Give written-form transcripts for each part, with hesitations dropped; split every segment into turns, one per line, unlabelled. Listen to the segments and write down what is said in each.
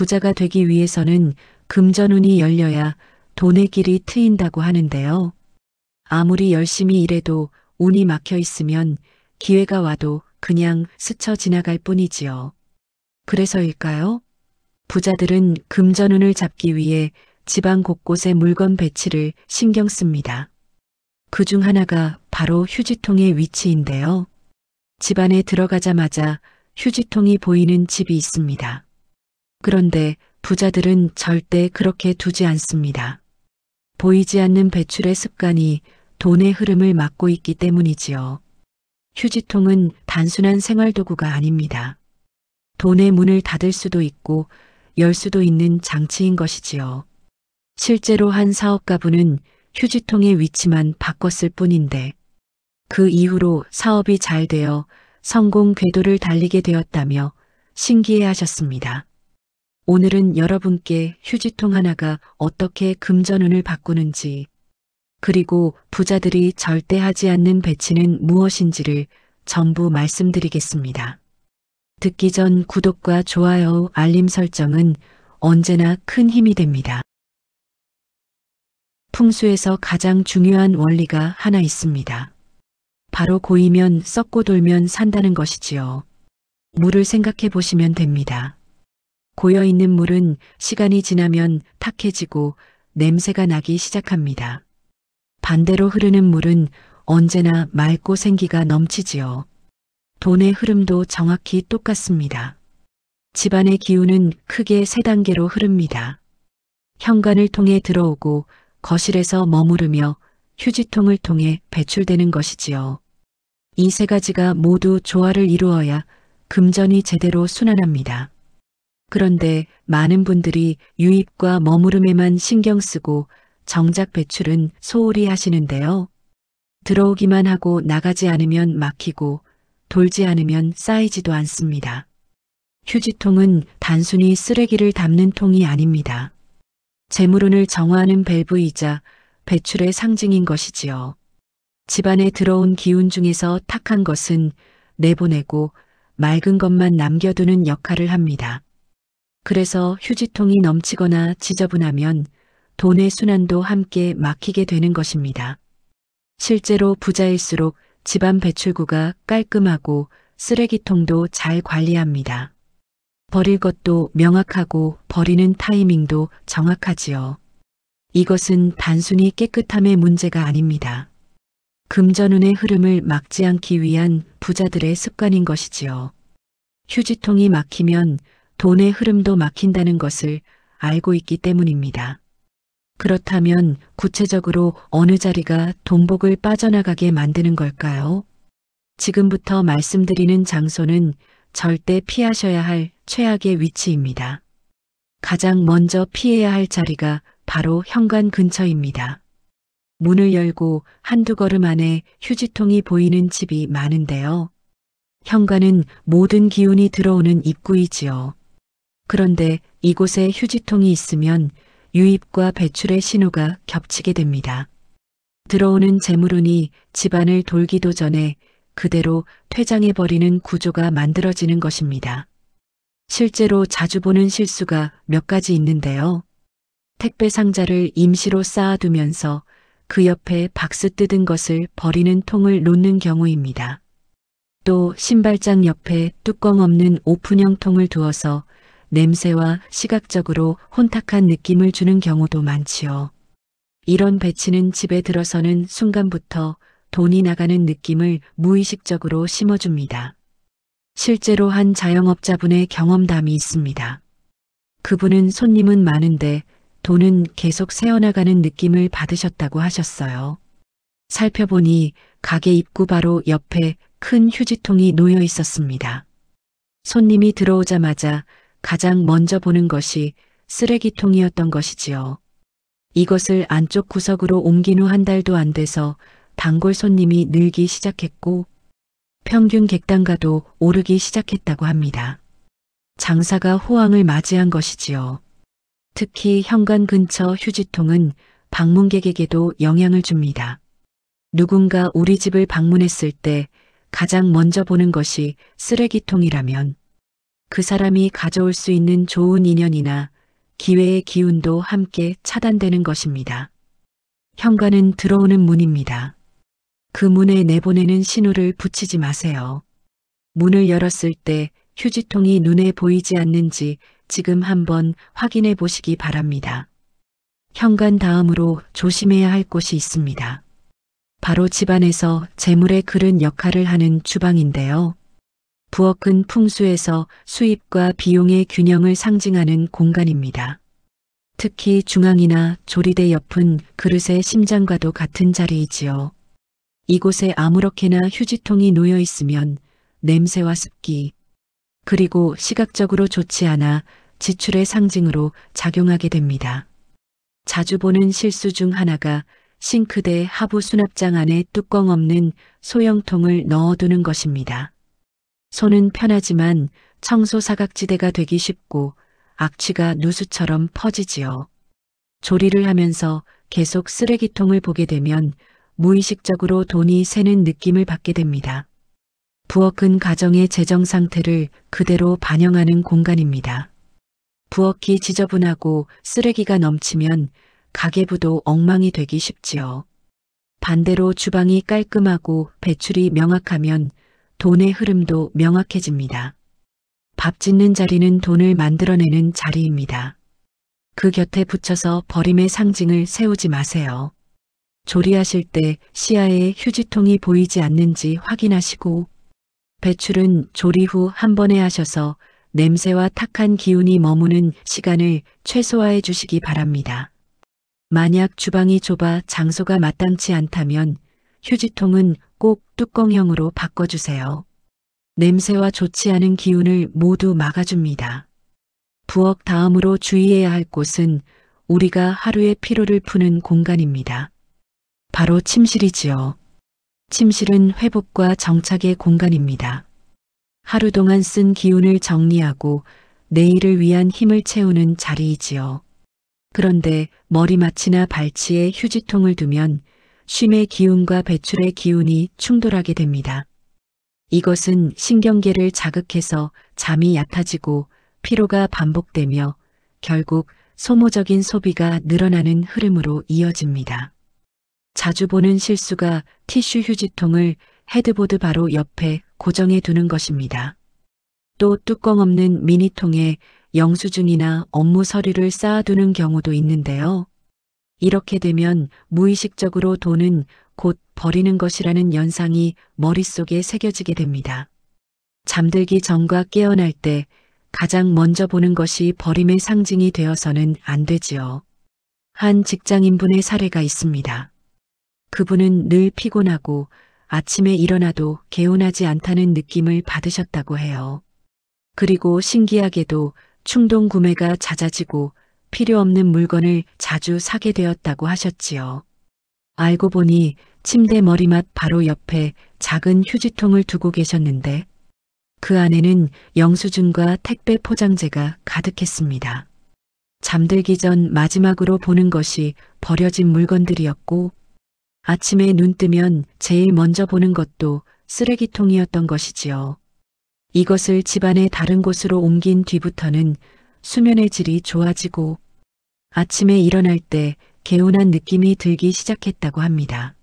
부자가 되기 위해서는 금전운이 열려야 돈의 길이 트인다고 하는데요. 아무리 열심히 일해도 운이 막혀 있으면 기회가 와도 그냥 스쳐 지나갈 뿐이지요. 그래서일까요? 부자들은 금전운을 잡기 위해 집안 곳곳에 물건 배치를 신경 씁니다. 그 중 하나가 바로 휴지통의 위치인데요. 집안에 들어가자마자 휴지통이 보이는 집이 있습니다. 그런데 부자들은 절대 그렇게 두지 않습니다. 보이지 않는 배출의 습관이 돈의 흐름을 막고 있기 때문이지요. 휴지통은 단순한 생활도구가 아닙니다. 돈의 문을 닫을 수도 있고 열 수도 있는 장치인 것이지요. 실제로 한 사업가분은 휴지통의 위치만 바꿨을 뿐인데 그 이후로 사업이 잘 되어 성공 궤도를 달리게 되었다며 신기해하셨습니다. 오늘은 여러분께 휴지통 하나가 어떻게 금전운을 바꾸는지, 그리고 부자들이 절대 하지 않는 배치는 무엇인지를 전부 말씀드리겠습니다. 듣기 전 구독과 좋아요, 알림 설정은 언제나 큰 힘이 됩니다. 풍수에서 가장 중요한 원리가 하나 있습니다. 바로 고이면 썩고 돌면 산다는 것이지요. 물을 생각해 보시면 됩니다. 고여있는 물은 시간이 지나면 탁해지고 냄새가 나기 시작합니다. 반대로 흐르는 물은 언제나 맑고 생기가 넘치지요. 돈의 흐름도 정확히 똑같습니다. 집안의 기운은 크게 세 단계로 흐릅니다. 현관을 통해 들어오고 거실에서 머무르며 휴지통을 통해 배출되는 것이지요. 이 세 가지가 모두 조화를 이루어야 금전이 제대로 순환합니다. 그런데 많은 분들이 유입과 머무름에만 신경 쓰고 정작 배출은 소홀히 하시는데요. 들어오기만 하고 나가지 않으면 막히고 돌지 않으면 쌓이지도 않습니다. 휴지통은 단순히 쓰레기를 담는 통이 아닙니다. 재물운을 정화하는 밸브이자 배출의 상징인 것이지요. 집안에 들어온 기운 중에서 탁한 것은 내보내고 맑은 것만 남겨두는 역할을 합니다. 그래서 휴지통이 넘치거나 지저분하면 돈의 순환도 함께 막히게 되는 것입니다. 실제로 부자일수록 집안 배출구가 깔끔하고 쓰레기통도 잘 관리합니다. 버릴 것도 명확하고 버리는 타이밍도 정확하지요. 이것은 단순히 깨끗함의 문제가 아닙니다. 금전운의 흐름을 막지 않기 위한 부자들의 습관인 것이지요. 휴지통이 막히면 돈의 흐름도 막힌다는 것을 알고 있기 때문입니다. 그렇다면 구체적으로 어느 자리가 돈복을 빠져나가게 만드는 걸까요? 지금부터 말씀드리는 장소는 절대 피하셔야 할 최악의 위치입니다. 가장 먼저 피해야 할 자리가 바로 현관 근처입니다. 문을 열고 한두 걸음 안에 휴지통이 보이는 집이 많은데요. 현관은 모든 기운이 들어오는 입구이지요. 그런데 이곳에 휴지통이 있으면 유입과 배출의 신호가 겹치게 됩니다. 들어오는 재물운이 집안을 돌기도 전에 그대로 퇴장해버리는 구조가 만들어지는 것입니다. 실제로 자주 보는 실수가 몇 가지 있는데요. 택배 상자를 임시로 쌓아두면서 그 옆에 박스 뜯은 것을 버리는 통을 놓는 경우입니다. 또 신발장 옆에 뚜껑 없는 오픈형 통을 두어서 냄새와 시각적으로 혼탁한 느낌을 주는 경우도 많지요. 이런 배치는 집에 들어서는 순간부터 돈이 나가는 느낌을 무의식적으로 심어줍니다. 실제로 한 자영업자분의 경험담이 있습니다. 그분은 손님은 많은데 돈은 계속 새어나가는 느낌을 받으셨다고 하셨어요. 살펴보니 가게 입구 바로 옆에 큰 휴지통이 놓여 있었습니다. 손님이 들어오자마자 가장 먼저 보는 것이 쓰레기통이었던 것이지요. 이것을 안쪽 구석으로 옮긴 후 한 달도 안 돼서 단골 손님이 늘기 시작했고 평균 객단가도 오르기 시작했다고 합니다. 장사가 호황을 맞이한 것이지요. 특히 현관 근처 휴지통은 방문객에게도 영향을 줍니다. 누군가 우리 집을 방문했을 때 가장 먼저 보는 것이 쓰레기통이라면 그 사람이 가져올 수 있는 좋은 인연이나 기회의 기운도 함께 차단되는 것입니다. 현관은 들어오는 문입니다. 그 문에 내보내는 신호를 붙이지 마세요. 문을 열었을 때 휴지통이 눈에 보이지 않는지 지금 한번 확인해 보시기 바랍니다. 현관 다음으로 조심해야 할 곳이 있습니다. 바로 집안에서 재물의 그릇 역할을 하는 주방인데요. 부엌은 풍수에서 수입과 비용의 균형을 상징하는 공간입니다. 특히 중앙이나 조리대 옆은 그릇의 심장과도 같은 자리이지요. 이곳에 아무렇게나 휴지통이 놓여 있으면 냄새와 습기, 그리고 시각적으로 좋지 않아 지출의 상징으로 작용하게 됩니다. 자주 보는 실수 중 하나가 싱크대 하부 수납장 안에 뚜껑 없는 소형통을 넣어두는 것입니다. 손은 편하지만 청소 사각지대가 되기 쉽고 악취가 누수처럼 퍼지지요. 조리를 하면서 계속 쓰레기통을 보게 되면 무의식적으로 돈이 새는 느낌을 받게 됩니다. 부엌은 가정의 재정 상태를 그대로 반영하는 공간입니다. 부엌이 지저분하고 쓰레기가 넘치면 가계부도 엉망이 되기 쉽지요. 반대로 주방이 깔끔하고 배출이 명확하면 돈의 흐름도 명확해집니다. 밥 짓는 자리는 돈을 만들어내는 자리입니다. 그 곁에 붙여서 버림의 상징을 세우지 마세요. 조리하실 때 시야에 휴지통이 보이지 않는지 확인하시고, 배출은 조리 후 한 번에 하셔서 냄새와 탁한 기운이 머무는 시간을 최소화해 주시기 바랍니다. 만약 주방이 좁아 장소가 마땅치 않다면 휴지통은 꼭 뚜껑형으로 바꿔주세요. 냄새와 좋지 않은 기운을 모두 막아줍니다. 부엌 다음으로 주의해야 할 곳은 우리가 하루의 피로를 푸는 공간입니다. 바로 침실이지요. 침실은 회복과 정착의 공간입니다. 하루 동안 쓴 기운을 정리하고 내일을 위한 힘을 채우는 자리이지요. 그런데 머리맡이나 발치에 휴지통을 두면 쉼의 기운과 배출의 기운이 충돌하게 됩니다. 이것은 신경계를 자극해서 잠이 얕아지고 피로가 반복되며 결국 소모적인 소비가 늘어나는 흐름으로 이어집니다. 자주 보는 실수가 티슈 휴지통을 헤드보드 바로 옆에 고정해 두는 것입니다. 또 뚜껑 없는 미니통에 영수증이나 업무 서류를 쌓아두는 경우도 있는데요. 이렇게 되면 무의식적으로 돈은 곧 버리는 것이라는 연상이 머릿속에 새겨지게 됩니다. 잠들기 전과 깨어날 때 가장 먼저 보는 것이 버림의 상징이 되어서는 안 되지요. 한 직장인분의 사례가 있습니다. 그분은 늘 피곤하고 아침에 일어나도 개운하지 않다는 느낌을 받으셨다고 해요. 그리고 신기하게도 충동 구매가 잦아지고 필요 없는 물건을 자주 사게 되었다고 하셨지요. 알고 보니 침대 머리맡 바로 옆에 작은 휴지통을 두고 계셨는데 그 안에는 영수증과 택배 포장재가 가득했습니다. 잠들기 전 마지막으로 보는 것이 버려진 물건들이었고 아침에 눈 뜨면 제일 먼저 보는 것도 쓰레기통이었던 것이지요. 이것을 집안의 다른 곳으로 옮긴 뒤부터는 수면의 질이 좋아지고 아침에 일어날 때 개운한 느낌이 들기 시작했다고 합니다.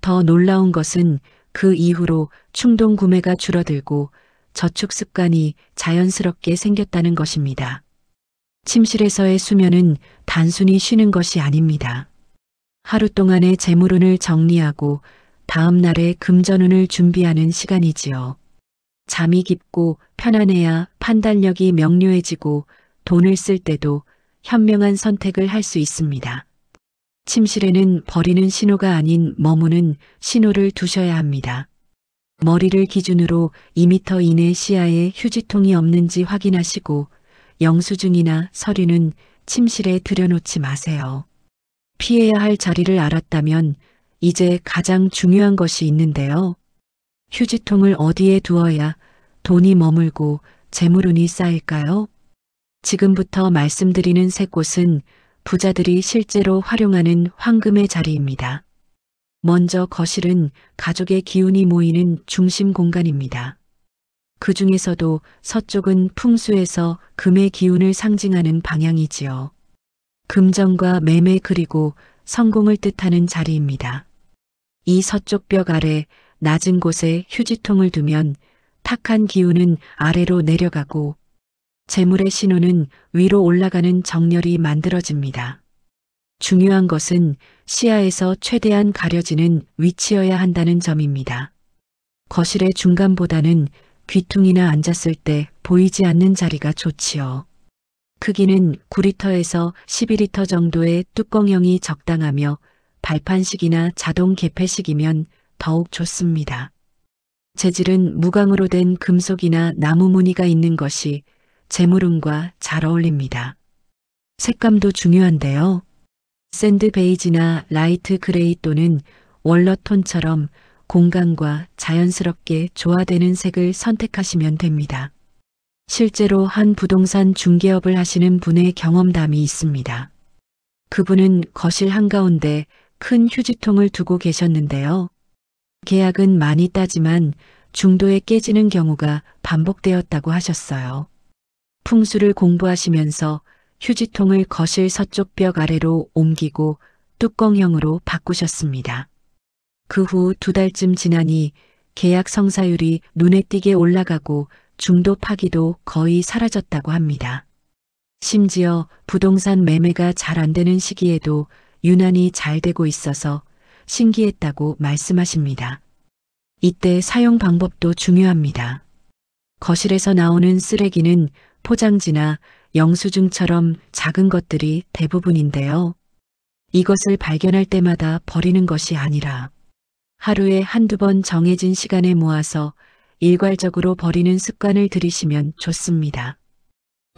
더 놀라운 것은 그 이후로 충동 구매가 줄어들고 저축 습관이 자연스럽게 생겼다는 것입니다. 침실에서의 수면은 단순히 쉬는 것이 아닙니다. 하루 동안의 재물운을 정리하고 다음 날의 금전운을 준비하는 시간이지요. 잠이 깊고 편안해야 판단력이 명료해지고 돈을 쓸 때도 현명한 선택을 할 수 있습니다. 침실에는 버리는 신호가 아닌 머무는 신호를 두셔야 합니다. 머리를 기준으로 2m 이내 시야에 휴지통이 없는지 확인하시고 영수증이나 서류는 침실에 들여놓지 마세요. 피해야 할 자리를 알았다면 이제 가장 중요한 것이 있는데요. 휴지통을 어디에 두어야 돈이 머물고 재물운이 쌓일까요? 지금부터 말씀드리는 세 곳은 부자들이 실제로 활용하는 황금의 자리입니다. 먼저 거실은 가족의 기운이 모이는 중심 공간입니다. 그 중에서도 서쪽은 풍수에서 금의 기운을 상징하는 방향이지요. 금전과 매매 그리고 성공을 뜻하는 자리입니다. 이 서쪽 벽 아래 낮은 곳에 휴지통을 두면 탁한 기운은 아래로 내려가고 재물의 신호는 위로 올라가는 정렬이 만들어집니다. 중요한 것은 시야에서 최대한 가려지는 위치여야 한다는 점입니다. 거실의 중간보다는 귀퉁이나 앉았을 때 보이지 않는 자리가 좋지요. 크기는 9리터에서 12리터 정도의 뚜껑형이 적당하며 발판식이나 자동 개폐식이면 더욱 좋습니다. 재질은 무광으로 된 금속이나 나무 무늬가 있는 것이 재물운과 잘 어울립니다. 색감도 중요한데요. 샌드 베이지나 라이트 그레이 또는 월넛톤처럼 공간과 자연스럽게 조화되는 색을 선택하시면 됩니다. 실제로 한 부동산 중개업을 하시는 분의 경험담이 있습니다. 그분은 거실 한가운데 큰 휴지통을 두고 계셨는데요. 계약은 많이 따지만 중도에 깨지는 경우가 반복되었다고 하셨어요. 풍수를 공부하시면서 휴지통을 거실 서쪽 벽 아래로 옮기고 뚜껑형으로 바꾸셨습니다. 그 후 2달쯤 지나니 계약 성사율이 눈에 띄게 올라가고 중도 파기도 거의 사라졌다고 합니다. 심지어 부동산 매매가 잘 안 되는 시기에도 유난히 잘 되고 있어서 신기했다고 말씀하십니다. 이때 사용 방법도 중요합니다. 거실에서 나오는 쓰레기는 포장지나 영수증처럼 작은 것들이 대부분인데요. 이것을 발견할 때마다 버리는 것이 아니라 하루에 한두 번 정해진 시간에 모아서 일괄적으로 버리는 습관을 들이시면 좋습니다.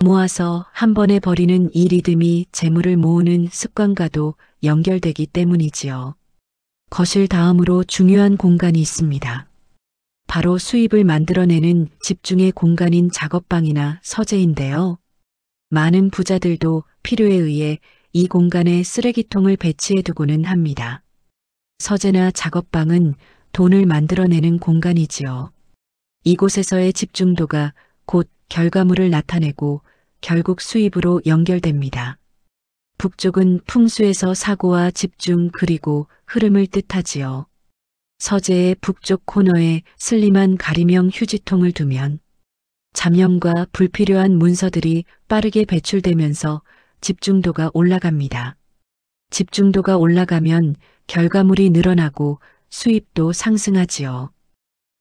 모아서 한 번에 버리는 이 리듬이 재물을 모으는 습관과도 연결되기 때문이지요. 거실 다음으로 중요한 공간이 있습니다. 바로 수입을 만들어내는 집중의 공간인 작업방이나 서재인데요. 많은 부자들도 필요에 의해 이 공간에 쓰레기통을 배치해 두고는 합니다. 서재나 작업방은 돈을 만들어내는 공간이지요. 이곳에서의 집중도가 곧 결과물을 나타내고 결국 수입으로 연결됩니다. 북쪽은 풍수에서 사고와 집중 그리고 흐름을 뜻하지요. 서재의 북쪽 코너에 슬림한 가림형 휴지통을 두면 잡념과 불필요한 문서들이 빠르게 배출되면서 집중도가 올라갑니다. 집중도가 올라가면 결과물이 늘어나고 수입도 상승하지요.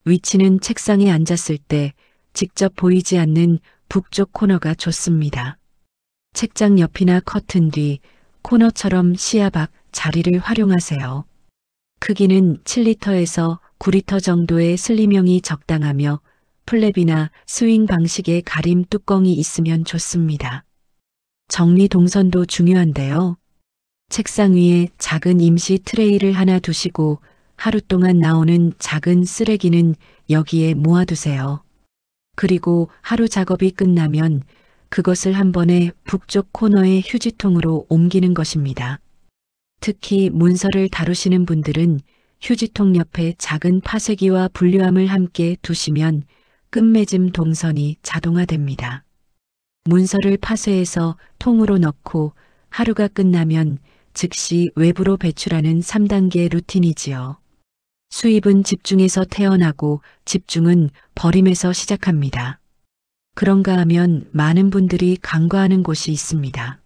위치는 책상에 앉았을 때 직접 보이지 않는 북쪽 코너가 좋습니다. 책장 옆이나 커튼 뒤, 코너처럼 시야 밖 자리를 활용하세요. 크기는 7리터에서 9리터 정도의 슬림형이 적당하며 플랩이나 스윙 방식의 가림 뚜껑이 있으면 좋습니다. 정리 동선도 중요한데요. 책상 위에 작은 임시 트레이를 하나 두시고 하루 동안 나오는 작은 쓰레기는 여기에 모아두세요. 그리고 하루 작업이 끝나면 그것을 한 번에 북쪽 코너의 휴지통으로 옮기는 것입니다. 특히 문서를 다루시는 분들은 휴지통 옆에 작은 파쇄기와 분류함을 함께 두시면 끝맺음 동선이 자동화됩니다. 문서를 파쇄해서 통으로 넣고 하루가 끝나면 즉시 외부로 배출하는 3단계 루틴이지요. 수입은 집중에서 태어나고 집중은 버림에서 시작합니다. 그런가 하면 많은 분들이 간과하는 곳이 있습니다.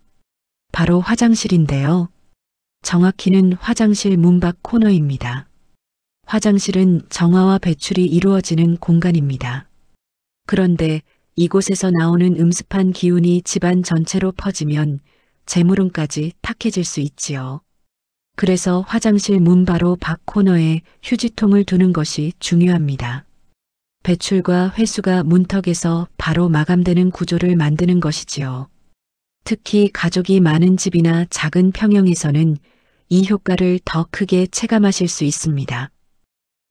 바로 화장실인데요. 정확히는 화장실 문밖 코너입니다. 화장실은 정화와 배출이 이루어지는 공간입니다. 그런데 이곳에서 나오는 음습한 기운이 집안 전체로 퍼지면 재물운까지 탁해질 수 있지요. 그래서 화장실 문 바로 밖 코너에 휴지통을 두는 것이 중요합니다. 배출과 회수가 문턱에서 바로 마감되는 구조를 만드는 것이지요. 특히 가족이 많은 집이나 작은 평형에서는 이 효과를 더 크게 체감하실 수 있습니다.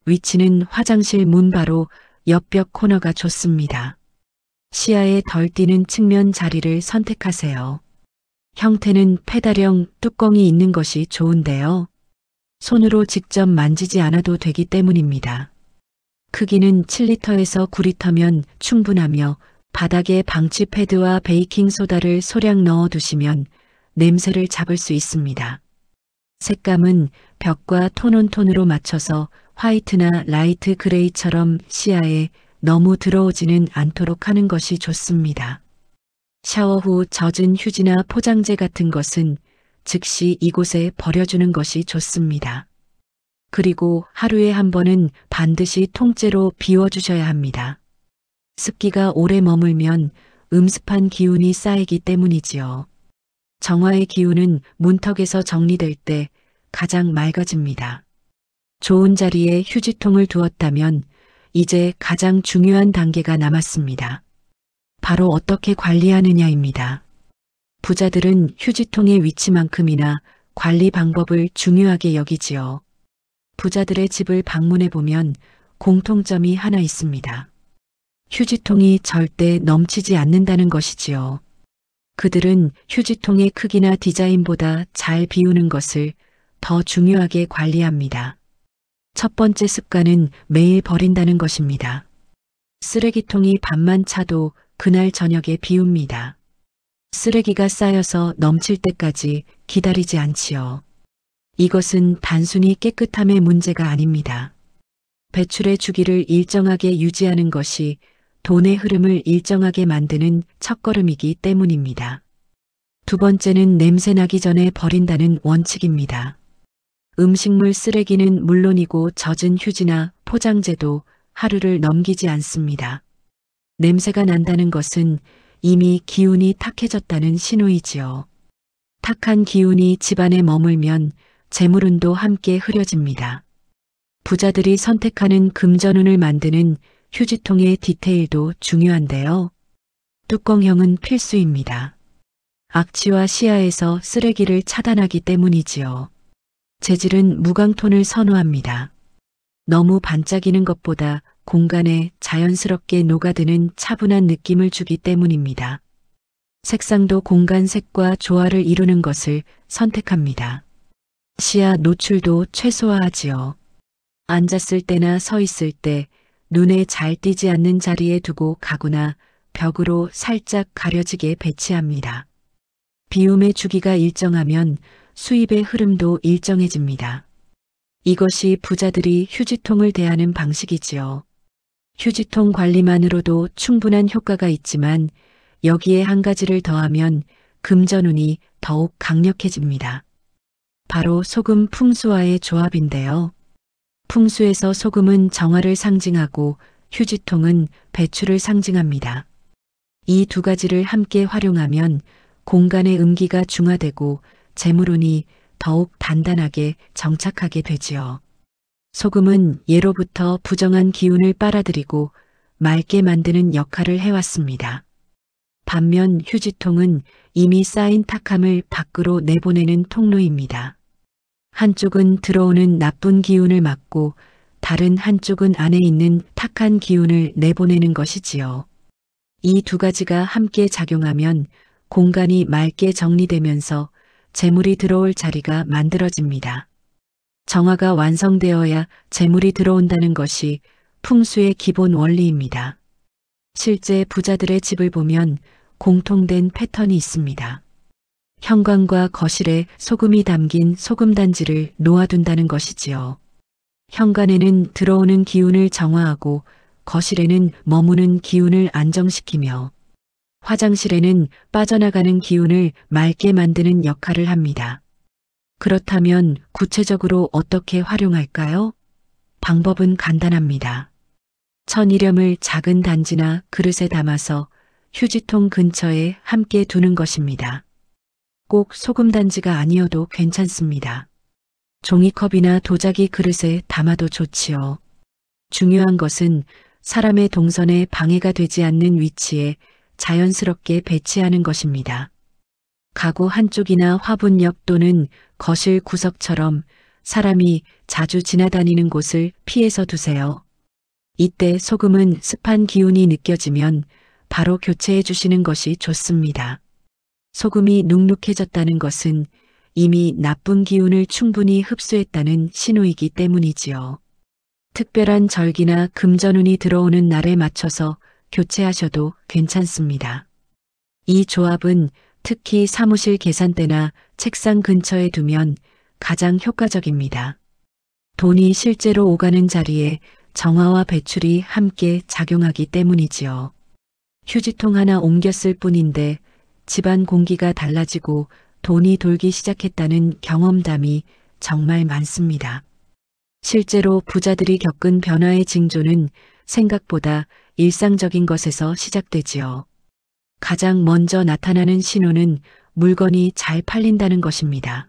위치는 화장실 문 바로 옆벽 코너가 좋습니다. 시야에 덜 띄는 측면 자리를 선택하세요. 형태는 페달형 뚜껑이 있는 것이 좋은데요. 손으로 직접 만지지 않아도 되기 때문입니다. 크기는 7리터에서 9리터면 충분하며 바닥에 방치 패드와 베이킹소다를 소량 넣어두시면 냄새를 잡을 수 있습니다. 색감은 벽과 톤온톤으로 맞춰서 화이트나 라이트 그레이처럼 시야에 너무 들어오지는 않도록 하는 것이 좋습니다. 샤워 후 젖은 휴지나 포장재 같은 것은 즉시 이곳에 버려주는 것이 좋습니다. 그리고 하루에 한 번은 반드시 통째로 비워주셔야 합니다. 습기가 오래 머물면 음습한 기운이 쌓이기 때문이지요. 정화의 기운은 문턱에서 정리될 때 가장 맑아집니다. 좋은 자리에 휴지통을 두었다면 이제 가장 중요한 단계가 남았습니다. 바로 어떻게 관리하느냐입니다. 부자들은 휴지통의 위치만큼이나 관리 방법을 중요하게 여기지요. 부자들의 집을 방문해 보면 공통점이 하나 있습니다. 휴지통이 절대 넘치지 않는다는 것이지요. 그들은 휴지통의 크기나 디자인보다 잘 비우는 것을 더 중요하게 관리합니다. 첫 번째 습관은 매일 버린다는 것입니다. 쓰레기통이 반만 차도 그날 저녁에 비웁니다. 쓰레기가 쌓여서 넘칠 때까지 기다리지 않지요. 이것은 단순히 깨끗함의 문제가 아닙니다. 배출의 주기를 일정하게 유지하는 것이 돈의 흐름을 일정하게 만드는 첫걸음이기 때문입니다. 두 번째는 냄새나기 전에 버린다는 원칙입니다. 음식물 쓰레기는 물론이고 젖은 휴지나 포장재도 하루를 넘기지 않습니다. 냄새가 난다는 것은 이미 기운이 탁해졌다는 신호이지요. 탁한 기운이 집안에 머물면 재물운도 함께 흐려집니다. 부자들이 선택하는 금전운을 만드는 휴지통의 디테일도 중요한데요. 뚜껑형은 필수입니다. 악취와 시야에서 쓰레기를 차단하기 때문이지요. 재질은 무광톤을 선호합니다. 너무 반짝이는 것보다 공간에 자연스럽게 녹아드는 차분한 느낌을 주기 때문입니다. 색상도 공간 색과 조화를 이루는 것을 선택합니다. 시야 노출도 최소화하지요. 앉았을 때나 서 있을 때 눈에 잘 띄지 않는 자리에 두고 가구나 벽으로 살짝 가려지게 배치합니다. 비움의 주기가 일정하면 수입의 흐름도 일정해집니다. 이것이 부자들이 휴지통을 대하는 방식이지요. 휴지통 관리만으로도 충분한 효과가 있지만 여기에 한 가지를 더하면 금전운이 더욱 강력해집니다. 바로 소금 풍수와의 조합인데요. 풍수에서 소금은 정화를 상징하고 휴지통은 배출을 상징합니다. 이 두 가지를 함께 활용하면 공간의 음기가 중화되고 재물운이 더욱 단단하게 정착하게 되지요. 소금은 예로부터 부정한 기운을 빨아들이고 맑게 만드는 역할을 해왔습니다. 반면 휴지통은 이미 쌓인 탁함을 밖으로 내보내는 통로입니다. 한쪽은 들어오는 나쁜 기운을 막고 다른 한쪽은 안에 있는 탁한 기운을 내보내는 것이지요. 이 두 가지가 함께 작용하면 공간이 맑게 정리되면서 재물이 들어올 자리가 만들어집니다. 정화가 완성되어야 재물이 들어온다는 것이 풍수의 기본 원리입니다. 실제 부자들의 집을 보면 공통된 패턴이 있습니다. 현관과 거실에 소금이 담긴 소금단지를 놓아둔다는 것이지요. 현관에는 들어오는 기운을 정화하고 거실에는 머무는 기운을 안정시키며 화장실에는 빠져나가는 기운을 맑게 만드는 역할을 합니다. 그렇다면 구체적으로 어떻게 활용할까요? 방법은 간단합니다. 천일염을 작은 단지나 그릇에 담아서 휴지통 근처에 함께 두는 것입니다. 꼭 소금단지가 아니어도 괜찮습니다. 종이컵이나 도자기 그릇에 담아도 좋지요. 중요한 것은 사람의 동선에 방해가 되지 않는 위치에 자연스럽게 배치하는 것입니다. 가구 한쪽이나 화분 옆 또는 거실 구석처럼 사람이 자주 지나다니는 곳을 피해서 두세요. 이때 소금은 습한 기운이 느껴지면 바로 교체해 주시는 것이 좋습니다. 소금이 눅눅해졌다는 것은 이미 나쁜 기운을 충분히 흡수했다는 신호이기 때문이지요. 특별한 절기나 금전운이 들어오는 날에 맞춰서 교체하셔도 괜찮습니다. 이 조합은 특히 사무실 계산대나 책상 근처에 두면 가장 효과적입니다. 돈이 실제로 오가는 자리에 정화와 배출이 함께 작용하기 때문이지요. 휴지통 하나 옮겼을 뿐인데 집안 공기가 달라지고 돈이 돌기 시작했다는 경험담이 정말 많습니다. 실제로 부자들이 겪은 변화의 징조는 생각보다 일상적인 것에서 시작되지요. 가장 먼저 나타나는 신호는 물건이 잘 팔린다는 것입니다.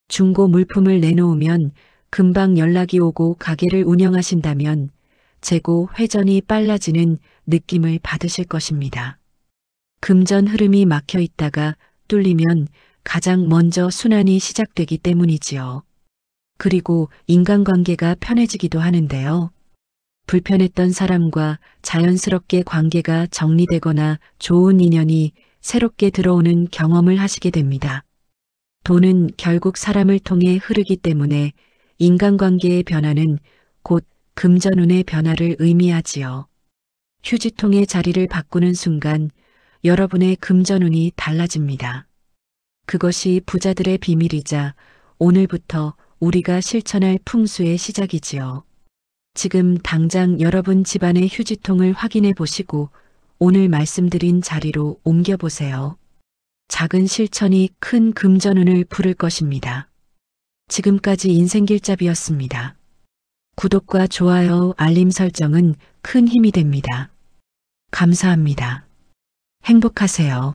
중고 물품을 내놓으면 금방 연락이 오고 가게를 운영하신다면 재고 회전이 빨라지는 느낌을 받으실 것입니다. 금전 흐름이 막혀 있다가 뚫리면 가장 먼저 순환이 시작되기 때문이지요. 그리고 인간관계가 편해지기도 하는데요. 불편했던 사람과 자연스럽게 관계가 정리되거나 좋은 인연이 새롭게 들어오는 경험을 하시게 됩니다. 돈은 결국 사람을 통해 흐르기 때문에 인간관계의 변화는 곧 금전운의 변화를 의미하지요. 휴지통의 자리를 바꾸는 순간 여러분의 금전운이 달라집니다. 그것이 부자들의 비밀이자 오늘부터 우리가 실천할 풍수의 시작이지요. 지금 당장 여러분 집안의 휴지통을 확인해 보시고 오늘 말씀드린 자리로 옮겨보세요. 작은 실천이 큰 금전운을 부를 것입니다. 지금까지 인생길잡이였습니다. 구독과 좋아요, 알림 설정은 큰 힘이 됩니다. 감사합니다. 행복하세요.